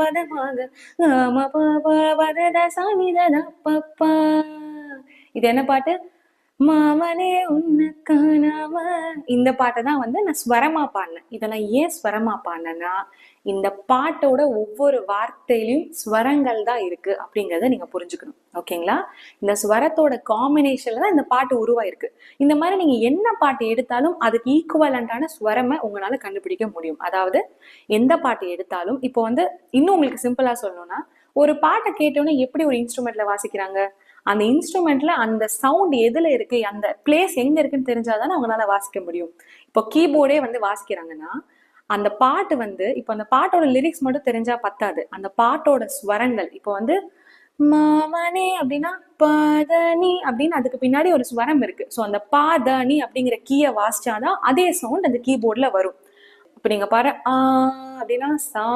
பதமாக காம பாபா பதத சானிதத பப்பா. இது என்ன பாட்டு? மாமனே உன்னை காணாம. இந்த பாட்டை தான் வந்து நான் ஸ்வரமா பாடினேன். இதை நான் ஏன் ஸ்வரமா பாடினேன்னா, இந்த பாட்டோட ஒவ்வொரு வார்த்தையிலும் ஸ்வரங்கள் தான் இருக்கு அப்படிங்கிறத நீங்க புரிஞ்சுக்கணும். ஓகேங்களா? இந்த ஸ்வரத்தோட காம்பினேஷன்ல தான் இந்த பாட்டு உருவாயிருக்கு. இந்த மாதிரி நீங்க என்ன பாட்டு எடுத்தாலும் அதுக்கு ஈக்குவலண்டான ஸ்வரமை உங்களால கண்டுபிடிக்க முடியும். அதாவது எந்த பாட்டு எடுத்தாலும் இப்போ வந்து இன்னும் உங்களுக்கு சிம்பிளா சொல்லணும்னா, ஒரு பாட்டை கேட்டோன்னே எப்படி ஒரு இன்ஸ்ட்ருமெண்ட்ல வாசிக்கிறாங்க, அந்த இன்ஸ்ட்ருமெண்ட்ல அந்த சவுண்ட் எதுல இருக்கு, அந்த பிளேஸ் எங்க இருக்குன்னு தெரிஞ்சாதானே அவங்களால வாசிக்க முடியும். இப்போ கீபோர்டே வந்து வாசிக்கிறாங்கன்னா அந்த பாட்டு வந்து இப்போ அந்த பாட்டோட லிரிக்ஸ் மட்டும் தெரிஞ்சா பத்தாது. அந்த பாட்டோட ஸ்வரங்கள் இப்போ வந்து மாமனே அப்படின்னா பாதனி அப்படின்னு அதுக்கு பின்னாடி ஒரு ஸ்வரம் இருக்கு. ஸோ அந்த பாதனி அப்படிங்கிற கீயை வாசிச்சாதான் அதே சவுண்ட் அந்த கீபோர்ட்ல வரும். இப்போ நீங்க பாரு அப்படின்னா சா